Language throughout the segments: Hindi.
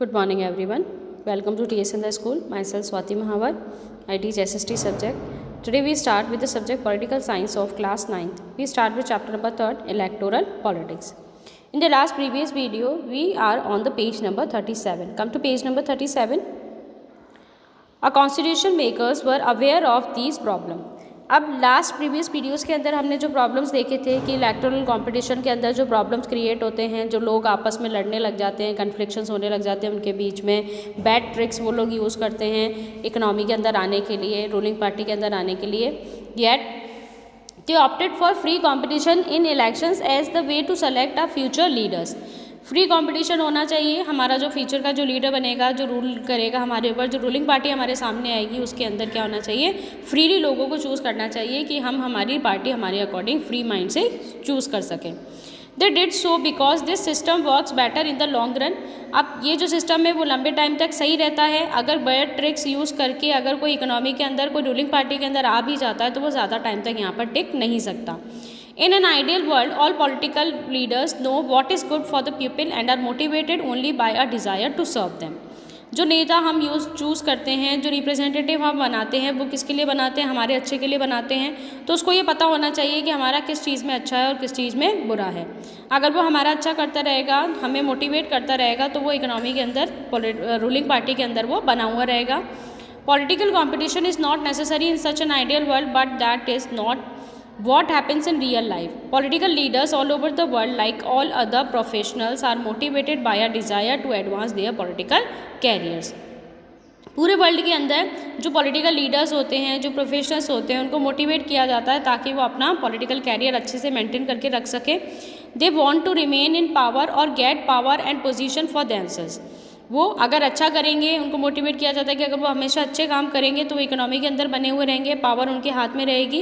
Good morning everyone. Welcome to TS in the School. Myself Swati Mahawar. I teach SST subject. Today we start with the subject Political Science of class 9th. We start with chapter number 3rd, Electoral Politics. In the last previous video, we are on the page number 37. Come to page number 37. Our constitution makers were aware of these problems. अब लास्ट प्रीवियस वीडियोज़ के अंदर हमने जो प्रॉब्लम्स देखे थे कि इलेक्टोरल कंपटीशन के अंदर जो प्रॉब्लम्स क्रिएट होते हैं, जो लोग आपस में लड़ने लग जाते हैं, कन्फ्लिक्शंस होने लग जाते हैं उनके बीच में, बैड ट्रिक्स वो लोग यूज़ करते हैं इकोनॉमी के अंदर आने के लिए, रूलिंग पार्टी के अंदर आने के लिए। Yet they opted for free competition in elections as the way to select a future leaders. Free competition होना चाहिए, हमारा जो फ्यूचर का जो लीडर बनेगा, जो रूल करेगा हमारे ऊपर, जो रूलिंग पार्टी हमारे सामने आएगी, उसके अंदर क्या होना चाहिए, फ्रीली लोगों को चूज़ करना चाहिए कि हम हमारी पार्टी हमारे अकॉर्डिंग फ्री माइंड से चूज़ कर सकें। They did so because this system works better in the long run. अब ये जो सिस्टम है वो लंबे टाइम तक सही रहता है। अगर बैड ट्रिक्स यूज़ करके अगर कोई इकोनॉमी के अंदर, कोई रूलिंग पार्टी के अंदर आ भी जाता है तो वो ज़्यादा टाइम तक यहाँ पर टिक नहीं सकता। In an ideal world, all political leaders know what is good for the people and are motivated only by a desire to serve them. जो नेता हम चूज़ करते हैं, जो रिप्रेजेंटेटिव हम बनाते हैं, वो किसके लिए बनाते हैं, हमारे अच्छे के लिए बनाते हैं। तो उसको ये पता होना चाहिए कि हमारा किस चीज़ में अच्छा है और किस चीज़ में बुरा है। अगर वो हमारा अच्छा करता रहेगा, हमें मोटिवेट करता रहेगा, तो वो इकोनॉमी के अंदर, रूलिंग पार्टी के अंदर वो बना हुआ रहेगा। Political competition is not necessary in such an ideal world, but that is not what happens in real life. Political leaders all over the world, like all other professionals, are motivated by a desire to advance their political careers. पूरे वर्ल्ड के अंदर जो पॉलिटिकल लीडर्स होते हैं, जो प्रोफेशनल्स होते हैं, उनको मोटिवेट किया जाता है ताकि वो अपना पॉलिटिकल कैरियर अच्छे से मेंटेन करके रख सके। They want to remain in power और get power and position for themselves. वो अगर अच्छा करेंगे, उनको मोटिवेट किया जाता है कि अगर वो हमेशा अच्छे काम करेंगे तो वो इकोनॉमी के अंदर बने हुए रहेंगे, पावर उनके हाथ में रहेगी।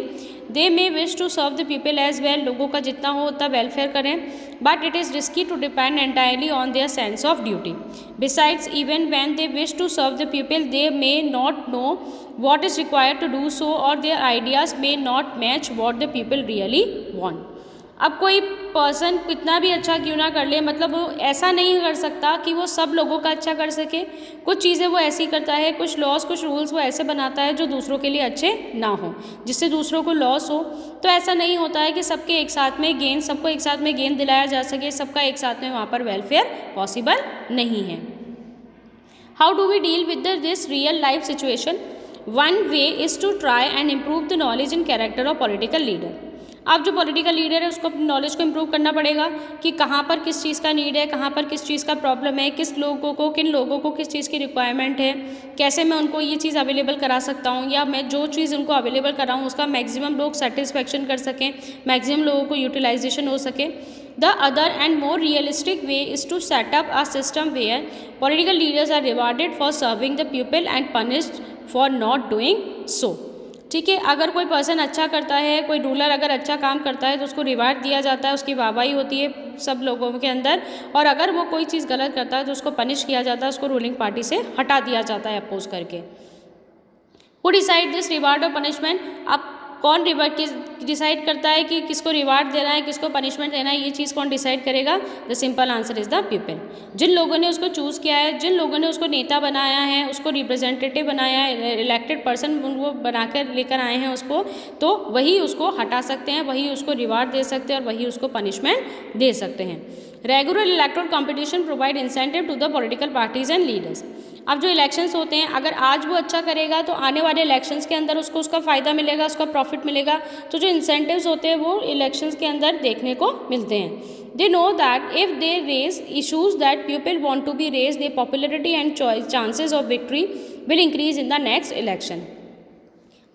They may wish to serve the people as well, लोगों का जितना हो उतना वेलफेयर करें, but it is risky to depend entirely on their sense of duty. Besides even when they wish to serve the people they may not know what is required to do so, or their ideas may not match what the people really want. अब कोई पर्सन कितना भी अच्छा क्यों ना कर ले, मतलब वो ऐसा नहीं कर सकता कि वो सब लोगों का अच्छा कर सके। कुछ चीज़ें वो ऐसी करता है, कुछ लॉस, कुछ रूल्स वो ऐसे बनाता है जो दूसरों के लिए अच्छे ना हो, जिससे दूसरों को लॉस हो। तो ऐसा नहीं होता है कि सबके एक साथ में गेन, सबको एक साथ में गेन दिलाया जा सके, सबका एक साथ में वहाँ पर वेलफेयर पॉसिबल नहीं है। How do we deal with this real life situation? One way is to try and improve the knowledge and character of political leader. अब जो पॉलिटिकल लीडर है उसको अपनी नॉलेज को इम्प्रूव करना पड़ेगा कि कहाँ पर किस चीज़ का नीड है, कहाँ पर किस चीज़ का प्रॉब्लम है, किस लोगों को, किन लोगों को किस चीज़ की रिक्वायरमेंट है, कैसे मैं उनको ये चीज़ अवेलेबल करा सकता हूँ, या मैं जो चीज़ उनको अवेलेबल कराऊँ उसका मैक्सिमम लोग सेटिस्फेक्शन कर सकें, मैक्सिमम लोगों को यूटिलाइजेशन हो सके। The other and more realistic way is to set up a system where political leaders are rewarded for serving the people and punished for not doing so. ठीक है, अगर कोई पर्सन अच्छा करता है, कोई रूलर अगर अच्छा काम करता है तो उसको रिवार्ड दिया जाता है, उसकी वाहवाही होती है सब लोगों के अंदर, और अगर वो कोई चीज़ गलत करता है तो उसको पनिश किया जाता है, उसको रूलिंग पार्टी से हटा दिया जाता है अपोज करके। Who decide this reward और पनिशमेंट? अब कौन डिसाइड करता है कि किसको रिवार्ड देना है, किसको पनिशमेंट देना है, ये चीज़ कौन डिसाइड करेगा? The simple answer is the people. जिन लोगों ने उसको चूज़ किया है, जिन लोगों ने उसको नेता बनाया है, उसको रिप्रेजेंटेटिव बनाया है, इलेक्टेड पर्सन उनको बनाकर लेकर आए हैं उसको, तो वही उसको हटा सकते हैं, वही उसको रिवार्ड दे सकते हैं और वही उसको पनिशमेंट दे सकते हैं। Regular electoral competition provide incentive to the political parties and leaders. अब जो इलेक्शंस होते हैं, अगर आज वो अच्छा करेगा तो आने वाले इलेक्शंस के अंदर उसको उसका फ़ायदा मिलेगा, उसका प्रॉफिट मिलेगा। तो जो इंसेंटिव्स होते हैं वो इलेक्शंस के अंदर देखने को मिलते हैं। They know that if they raise issues that people want to be raise, their popularity and chances of victory will increase in the next election.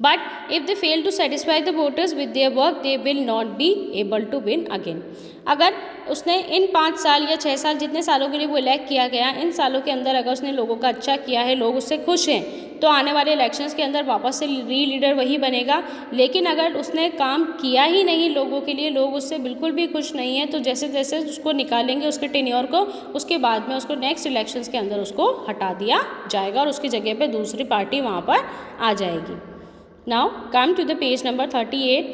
But if they fail to satisfy the voters with their work, they will not be able to win again. अगर उसने इन 5 साल या 6 साल जितने सालों के लिए वो इलेक्ट किया गया, इन सालों के अंदर अगर उसने लोगों का अच्छा किया है, लोग उससे खुश हैं, तो आने वाले इलेक्शंस के अंदर वापस से लीडर वही बनेगा। लेकिन अगर उसने काम किया ही नहीं लोगों के लिए, लोग उससे बिल्कुल भी खुश नहीं हैं, तो जैसे जैसे उसको निकालेंगे उसके टेन्योर को, उसके बाद में उसको नेक्स्ट इलेक्शंस के अंदर उसको हटा दिया जाएगा और उसकी जगह पे दूसरी पार्टी वहाँ पर आ जाएगी। Now come to the page number 38.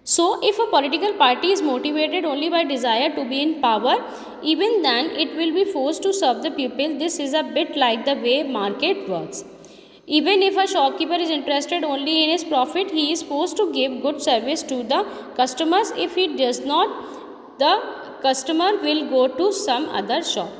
So if a political party is motivated only by desire to be in power, even then it will be forced to serve the people. This is a bit like the way market works. Even if a shopkeeper is interested only in his profit, he is forced to give good service to the customers. If he does not, the customer will go to some other shop.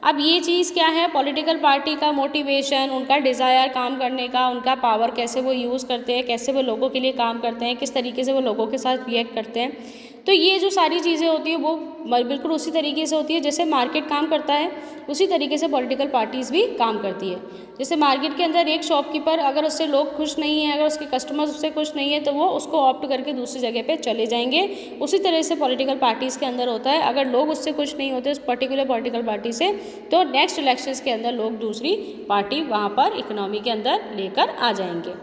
अब ये चीज़ क्या है, पॉलिटिकल पार्टी का मोटिवेशन, उनका डिज़ायर काम करने का, उनका पावर कैसे वो यूज़ करते हैं, कैसे वो लोगों के लिए काम करते हैं, किस तरीके से वो लोगों के साथ रिएक्ट करते हैं। तो ये जो सारी चीज़ें होती है वो बिल्कुल उसी तरीके से होती है जैसे मार्केट काम करता है, उसी तरीके से पॉलिटिकल पार्टीज़ भी काम करती है। जैसे मार्केट के अंदर एक शॉपकीपर, अगर उससे लोग खुश नहीं हैं, अगर उसके कस्टमर्स उससे खुश नहीं है, तो वो उसको ऑप्ट करके दूसरी जगह पे चले जाएंगे। उसी तरह से पॉलिटिकल पार्टीज़ के अंदर होता है, अगर लोग उससे खुश नहीं होते उस पर्टिकुलर पॉलिटिकल पार्टी से, तो नेक्स्ट इलेक्शंस के अंदर लोग दूसरी पार्टी वहाँ पर इकोनॉमी के अंदर लेकर आ जाएंगे।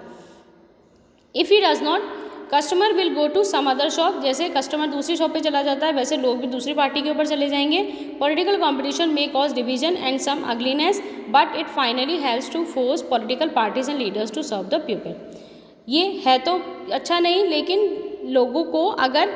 If he does not, customer will go to some other shop, जैसे कस्टमर दूसरी शॉप पे चला जाता है वैसे लोग भी दूसरी पार्टी के ऊपर चले जाएंगे। Political competition may cause division and some ugliness, but it finally helps to force political parties and leaders to serve the people. ये है तो अच्छा नहीं, लेकिन लोगों को, अगर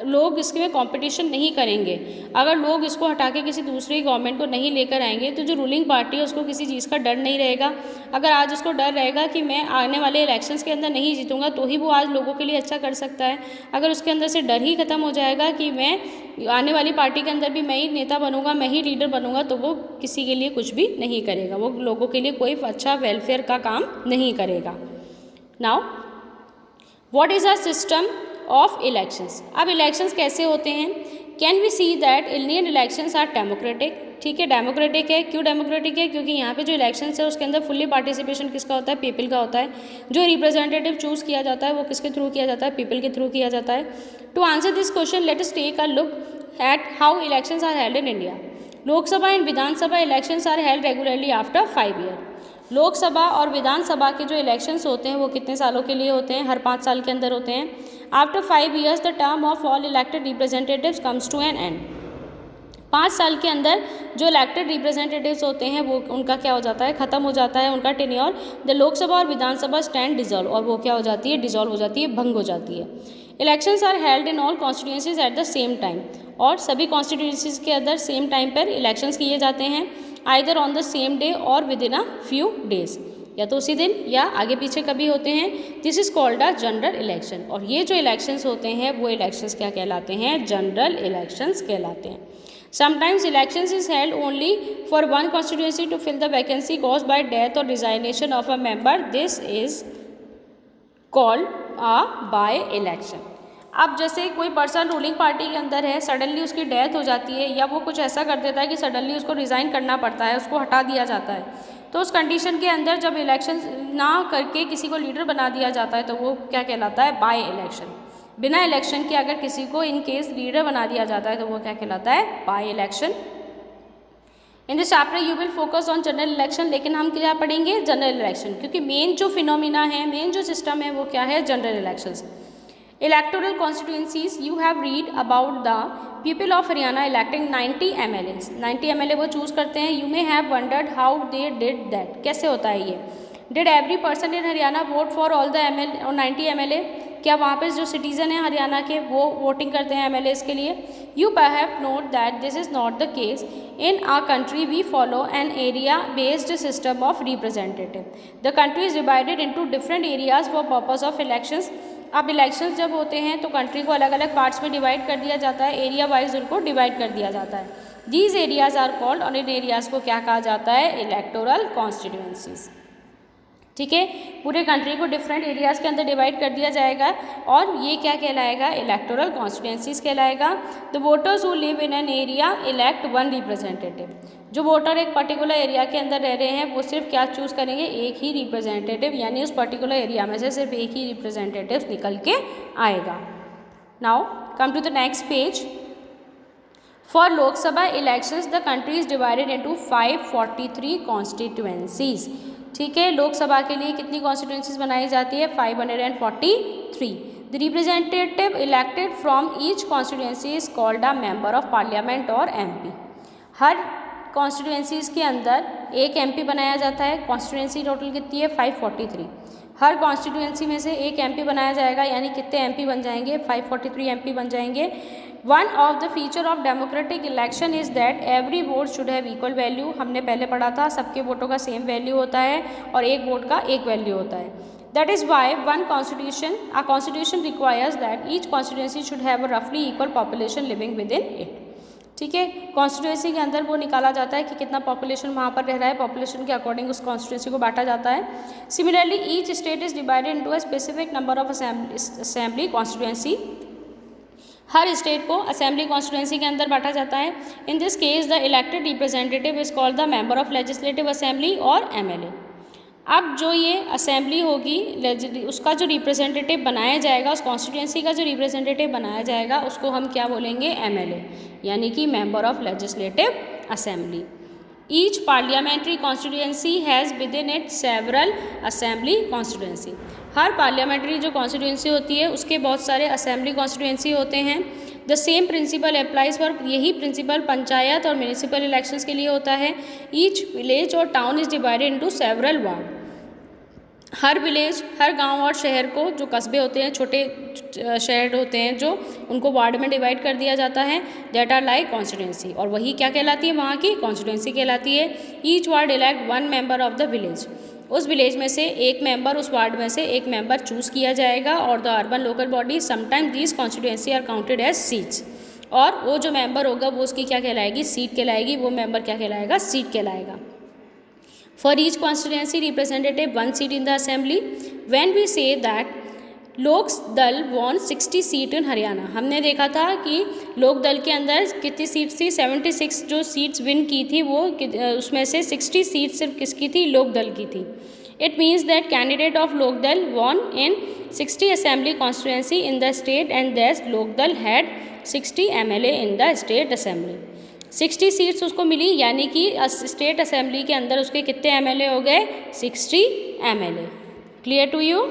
लोग इसके में कंपटीशन नहीं करेंगे, अगर लोग इसको हटा के किसी दूसरी गवर्नमेंट को नहीं लेकर आएंगे, तो जो रूलिंग पार्टी है उसको किसी चीज़ का डर नहीं रहेगा। अगर आज उसको डर रहेगा कि मैं आने वाले इलेक्शंस के अंदर नहीं जीतूंगा, तो ही वो आज लोगों के लिए अच्छा कर सकता है। अगर उसके अंदर से डर ही खत्म हो जाएगा कि मैं आने वाली पार्टी के अंदर भी मैं ही नेता बनूंगा, मैं ही लीडर बनूंगा, तो वो किसी के लिए कुछ भी नहीं करेगा, वो लोगों के लिए कोई अच्छा वेलफेयर का काम नहीं करेगा। Now what is a system of elections. अब इलेक्शंस कैसे होते हैं? Can we see that Indian elections are democratic. ठीक है, डेमोक्रेटिक है। क्यों डेमोक्रेटिक है? क्योंकि यहाँ पे जो इलेक्शंस है उसके अंदर फुल्ली पार्टिसिपेशन किसका होता है? पीपल का होता है। जो रिप्रेजेंटेटिव चूज़ किया जाता है वो किसके थ्रू किया जाता है? पीपल के थ्रू किया जाता है। To answer this question let us take a look at how elections are held in India. Lok Sabha and Vidhan Sabha elections are held regularly after 5 year. Lok Sabha और विधानसभा के जो इलेक्शंस होते हैं वो कितने सालों के लिए होते हैं? हर 5 साल के अंदर होते हैं। After 5 years the term of all elected representatives comes to an end. 5 साल के अंदर जो इलेक्टेड रिप्रेजेंटेटिव्स होते हैं वो उनका क्या हो जाता है? खत्म हो जाता है उनका टेन्योर। द लोकसभा और विधानसभा स्टैंड डिजॉल्व, और वो क्या हो जाती है? डिजॉल्व हो जाती है, भंग हो जाती है। Elections are held in all constituencies at the same time, और सभी कॉन्स्टिट्यूंसीज के अंदर सेम टाइम पर इलेक्शंस किए जाते हैं। Either on the same day or within a few days, या तो उसी दिन या आगे पीछे कभी होते हैं। This is called a general election, और ये जो इलेक्शंस होते हैं वो इलेक्शंस क्या कहलाते हैं? जनरल इलेक्शंस कहलाते हैं। Sometimes elections is held only for one constituency to fill the vacancy caused by death or resignation of a member. This is called a by election. अब जैसे कोई पर्सन रूलिंग पार्टी के अंदर है, सडनली उसकी डेथ हो जाती है, या वो कुछ ऐसा कर देता है कि सडनली उसको रिज़ाइन करना पड़ता है, उसको हटा दिया जाता है, तो उस कंडीशन के अंदर जब इलेक्शन ना करके किसी को लीडर बना दिया जाता है तो वो क्या कहलाता है? By election. बिना इलेक्शन के अगर किसी को इन केस लीडर बना दिया जाता है तो वो क्या कहलाता है? By election. In this chapter you will focus on general election, लेकिन हम क्या पढ़ेंगे? जनरल इलेक्शन, क्योंकि मेन जो फिनोमिना है, मेन जो सिस्टम है वो क्या है? General elections. Electoral constituencies, you have read about the people of Haryana electing 90 MLAs. 90 MLA वो चूज़ करते हैं। You may have wondered how they did that. कैसे होता है ये? Did every person in Haryana vote for all the 90 MLA? क्या वहाँ पे जो सिटीज़न है हरियाणा के वो वोटिंग करते हैं MLAs के लिए? You perhaps note that this is not the case. In our country we follow an area-based system of representative. The country is divided into different areas for purpose of elections. अब इलेक्शंस जब होते हैं तो कंट्री को अलग अलग पार्ट्स में डिवाइड कर दिया जाता है, एरिया वाइज उनको डिवाइड कर दिया जाता है। दीज एरियाज आर कॉल्ड, और इन एरियाज़ को क्या कहा जाता है? Electoral constituencies. ठीक है, पूरे कंट्री को डिफरेंट एरियाज़ के अंदर डिवाइड कर दिया जाएगा, और ये क्या कहलाएगा? इलेक्टोरल कॉन्स्टिट्यूएंसीज कहलाएगा। The voters who live in an area elect one representative. जो वोटर एक पर्टिकुलर एरिया के अंदर रह रहे हैं वो सिर्फ क्या चूज़ करेंगे? एक ही रिप्रेजेंटेटिव, यानी उस पर्टिकुलर एरिया में से सिर्फ एक ही रिप्रेजेंटेटिव निकल के आएगा। Now come to the next page. For Lok Sabha elections the country is divided into 543 constituencies. ठीक है, लोकसभा के लिए कितनी कॉन्स्टिट्यूएंसीज बनाई जाती है? 543। The representative elected from each constituency is called a member of parliament और MP। हर कॉन्स्टिट्यूएंसीज के अंदर एक MP बनाया जाता है। कॉन्स्टिट्यूएंसी टोटल कितनी है 543। हर कॉन्स्टिट्यूएंसी में से एक MP बनाया जाएगा, यानी कितने MP बन जाएंगे 543 MP बन जाएंगे। One of the feature of democratic election is that every vote should have equal value. हमने पहले पढ़ा था सबके वोटों का सेम वैल्यू होता है और एक वोट का एक वैल्यू होता है। That is why a constitution requires that each constituency should have a roughly equal population living within it. ठीक है, कॉन्स्टिट्यूएंसी के अंदर वो निकाला जाता है कि कितना पॉपुलेशन वहाँ पर रह रहा है, पॉपुलेशन के अकॉर्डिंग उस कॉन्स्टिट्यूएंसी को बांटा जाता है। Similarly each state is divided into a specific number of assembly constituency. Her state को असेंबली कॉन्स्टिट्यूएंसी के अंदर बांटा जाता है। In this case the elected representative is called the member of legislative assembly और MLA। अब जो ये असेंबली होगी, उसका जो रिप्रेजेंटेटिव बनाया जाएगा, उस कॉन्स्टिट्यूएंसी का जो रिप्रेजेंटेटिव बनाया जाएगा उसको हम क्या बोलेंगे MLA, यानी कि member of legislative assembly. Each parliamentary constituency has within it several assembly constituency. हर पार्लियामेंट्री जो कॉन्स्टिट्यूएंसी होती है उसके बहुत सारे असेंबली कॉन्स्टिट्यूएंसी होते हैं। The same principle applies for, यही प्रिंसिपल पंचायत और म्यूनिसिपल इलेक्शंस के लिए होता है। ईच विलेज और town is divided into several ward. हर विलेज, हर गांव और शहर को, जो कस्बे होते हैं, छोटे शहर होते हैं जो, उनको वार्ड में डिवाइड कर दिया जाता है। दैट आर लाइक कॉन्स्टिट्यूएंसी, और वही क्या कहलाती है, वहाँ की कॉन्स्टिट्यूएंसी कहलाती है। Each ward elect one member of the village. उस विलेज में से एक मेंबर, उस वार्ड में से एक मेंबर चूज़ किया जाएगा। और the urban local body sometime these constituency are counted as seats. और वो जो मेंबर होगा वो उसकी क्या कहलाएगी, सीट कहलाएगी। वो मेंबर क्या कहलाएगा, सीट कहलाएगा। For each constituency representative one seat in the assembly. When we say that लोक दल won 60 सीट इन हरियाणा, हमने देखा था कि लोक दल के अंदर कितनी सीट्स थी, 76 जो सीट्स विन की थी वो, उसमें से 60 सीट सिर्फ किसकी थी, लोक दल की थी। It means that candidate of लोक दल won in 60 assembly constituency in the state and thus लोक दल had 60 MLA in the state assembly। 60 seats उसको मिली, यानी कि स्टेट असेंबली के अंदर उसके कितने MLA हो गए, 60 MLA। Clear to you?